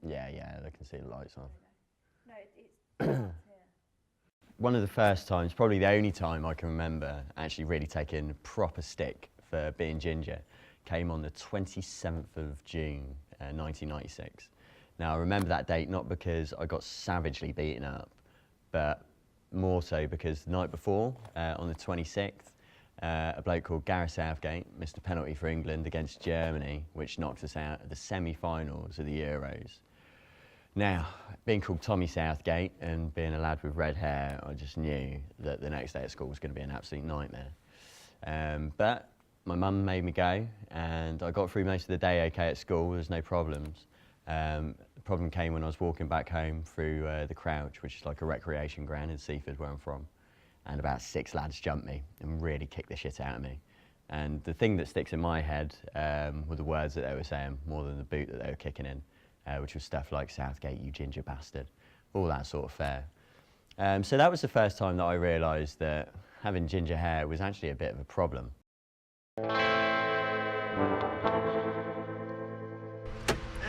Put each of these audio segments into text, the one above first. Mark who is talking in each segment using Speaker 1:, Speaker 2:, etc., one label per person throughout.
Speaker 1: Yeah, I can see the lights on.
Speaker 2: No, it's here.
Speaker 1: One of the first times, probably the only time I can remember actually really taking proper stick for being ginger, came on the 27th of June, 1996. Now, I remember that date not because I got savagely beaten up, but more so because the night before, on the 26th, a bloke called Gareth Southgate missed a penalty for England against Germany, which knocked us out of the semi-finals of the Euros. Now, being called Tommy Southgate and being a lad with red hair, I just knew that the next day at school was going to be an absolute nightmare. But my mum made me go, and I got through most of the day okay at school. There's no problems. The problem came when I was walking back home through the Crouch, which is like a recreation ground in Seaford, where I'm from. And about 6 lads jumped me and really kicked the shit out of me. And the thing that sticks in my head were the words that they were saying more than the boot that they were kicking in. Which was stuff like "Southgate, you ginger bastard," all that sort of fare. So that was the first time that I realised that having ginger hair was actually a bit of a problem.
Speaker 3: All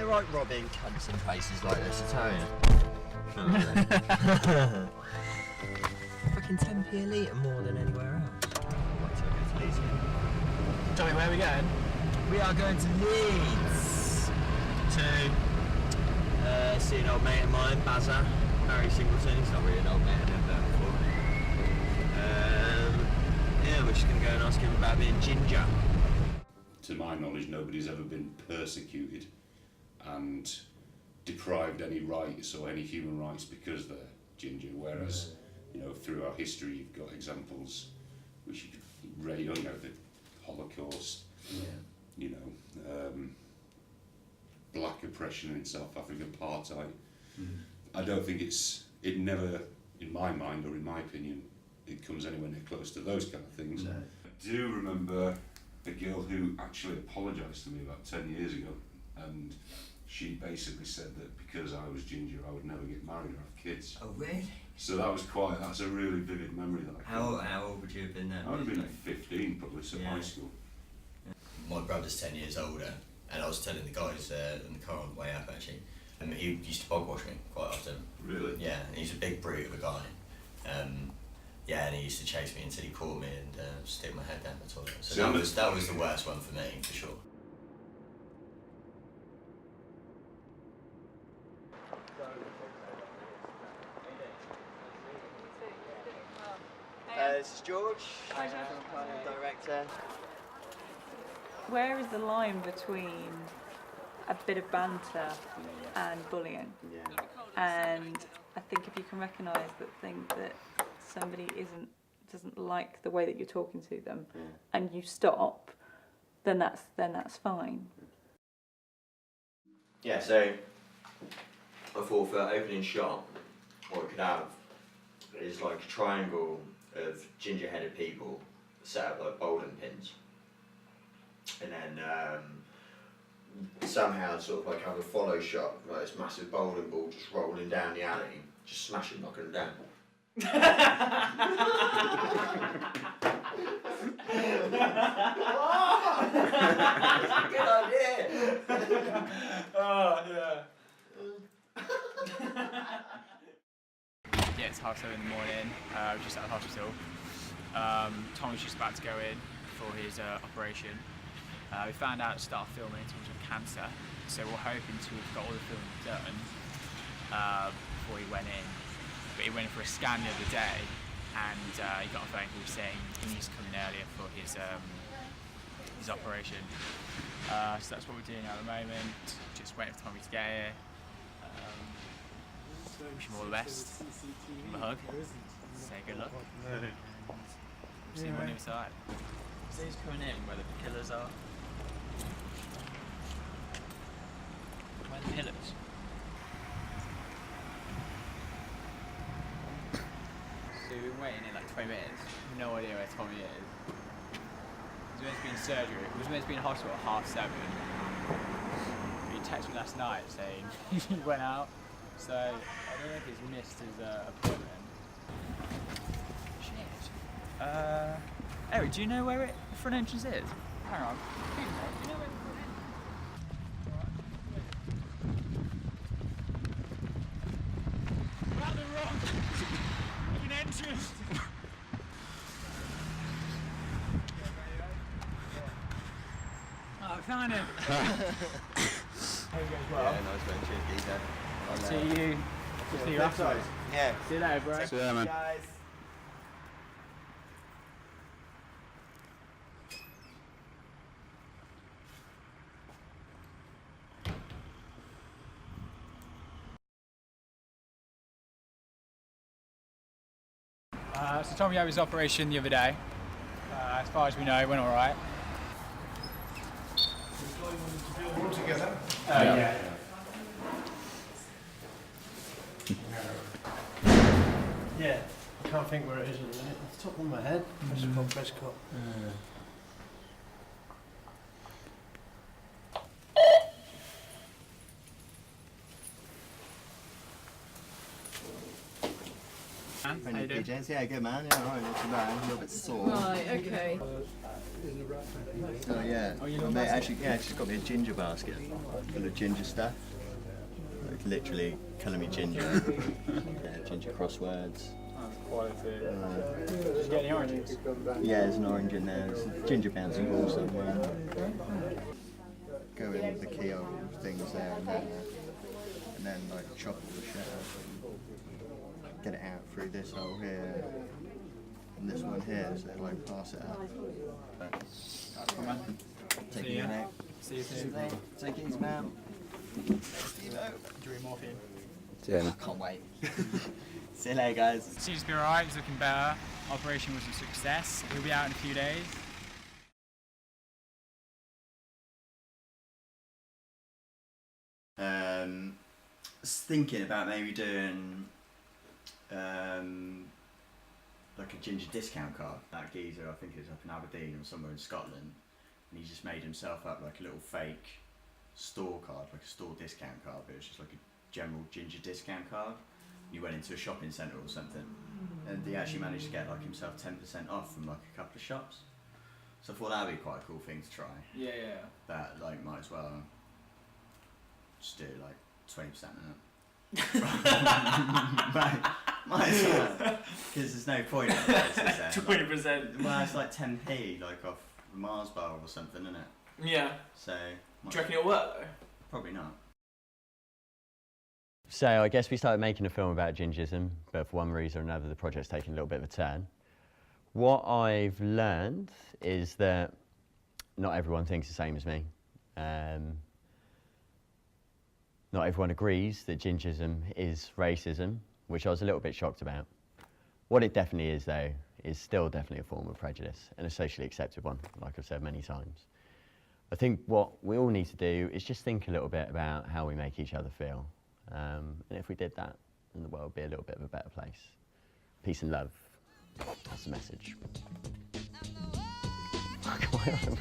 Speaker 3: right, robbing cunts in places like this, I tell you. Fucking 10p a litre more than anywhere else.
Speaker 4: Tommy, where are we going?
Speaker 3: We are going to Leeds to see an old mate of mine, Bazza, Barry Singleton. He's not really an old mate, I've never met before. Yeah, we're just going to go and ask him about being ginger.
Speaker 5: To my knowledge, nobody's ever been persecuted and deprived any rights or any human rights because they're ginger, whereas, you know, through our history you've got examples which you could rate, you know, the Holocaust, you know, black oppression in South Africa, apartheid. I don't think it never, in my mind or in my opinion, it comes anywhere near close to those kind of things. No. I do remember a girl who actually apologised to me about 10 years ago, and she basically said that because I was ginger I would never get married or have kids.
Speaker 3: Oh really?
Speaker 5: So that's a really vivid memory that I can.
Speaker 3: How old would you have been then?
Speaker 5: I would have been 15 probably, so high school.
Speaker 3: My brother's 10 years older, and I was telling the guys in the car on the way up actually, and he used to bog wash me quite often.
Speaker 5: Really?
Speaker 3: Yeah, and he's a big brute of a guy. Yeah, and he used to chase me until he caught me and stick my head down the toilet. So that was the worst one for me, for sure. This is George, director.
Speaker 2: Where is the line between a bit of banter and bullying?
Speaker 1: Yeah.
Speaker 2: And I think if you can recognise that somebody doesn't like the way that you're talking to them, and you stop, then that's fine.
Speaker 3: Yeah, so I thought for opening shot, what we could have is like a triangle of ginger-headed people set up like bowling pins, and then somehow sort of like have a follow shot, like this massive bowling ball just rolling down the alley, just smashing, knocking them down. Good idea.
Speaker 4: Oh yeah. Yeah, it's 7:30 in the morning. We're just at the hospital. Tom was just about to go in for his operation. We found out at the start of filming Tom was with cancer, so we're hoping to have got all the filming done before he went in. But he went in for a scan the other day, and he got a phone call saying he needs to come in earlier for his operation. So that's what we're doing at the moment. Just waiting for Tommy to get here. Wish him all the best. Give him a hug. Say good luck. And see him on the other side. So he's coming in where the pillars are. Where are the pillars? So we've been waiting in like 20 minutes. No idea where Tommy is. He was meant to be in surgery. He was meant to be in hospital at 7:30. He texted me last night saying he went out. So I don't know if he's missed his appointment. Shit. Eric, do you know where the front entrance is? Hang on. Do you know where the front entrance is? signing. Hope it goes well.
Speaker 3: Yeah, nice one. Cheers, geezer.
Speaker 4: See you. See you afterwards.
Speaker 3: Yeah.
Speaker 4: See you later, bro.
Speaker 6: See you there, man.
Speaker 3: Guys.
Speaker 4: So Tommy had his operation the other day. As far as we know, it went all right.
Speaker 6: All together.
Speaker 4: Yeah.
Speaker 7: Yeah, I can't think where it is at the minute. Off the top of my head, Prescott.
Speaker 4: How you doing?
Speaker 3: Yeah, good man. Yeah, alright, not too bad. A little bit sore.
Speaker 8: Right, okay.
Speaker 3: Oh yeah. Mate, actually, yeah, she's got me a ginger basket full of ginger stuff. Like literally colour me ginger. Yeah, ginger crosswords.
Speaker 4: Quality. Did you get any oranges?
Speaker 3: Yeah, there's an orange in there. There's a ginger bouncing ball somewhere. Go in with the keyhole things there and then like chop all the shit out. Get it out through this hole here and this one here, so like pass it out.
Speaker 4: Come on.
Speaker 3: Take
Speaker 4: See
Speaker 3: it
Speaker 4: ya.
Speaker 3: out.
Speaker 4: See you soon.
Speaker 3: Take it easy, man.
Speaker 4: Enjoy morphine.
Speaker 3: Yeah, I can't wait. See you later, guys.
Speaker 4: Seems to be alright, he's looking better. Operation was a success. He'll be out in a few days.
Speaker 3: Was thinking about maybe doing like a ginger discount card. That geezer, I think, is up in Aberdeen or somewhere in Scotland, and he just made himself up like a little fake store card, like a store discount card, but it was just like a general ginger discount card. You went into a shopping centre or something, and he actually managed to get like himself 10% off from like a couple of shops. So I thought that'd be quite a cool thing to try.
Speaker 4: Yeah, yeah.
Speaker 3: But like, might as well just do like 20% on it. might as well, because there's no point in this, is there?
Speaker 9: 20%.
Speaker 3: Well, it's like 10p, like off the Mars bar or something, isn't it?
Speaker 9: Yeah.
Speaker 3: So
Speaker 9: Do you reckon it'll work though?
Speaker 3: probably not.
Speaker 1: So I guess we started making a film about gingism, but for one reason or another, the project's taken a little bit of a turn. What I've learned is that not everyone thinks the same as me. Not everyone agrees that gingism is racism, which I was a little bit shocked about. What it definitely is, though, is still definitely a form of prejudice, and a socially accepted one, like I've said many times. I think what we all need to do is just think a little bit about how we make each other feel. And if we did that, then the world would be a little bit of a better place. Peace and love. That's the message. Fuck, am I on?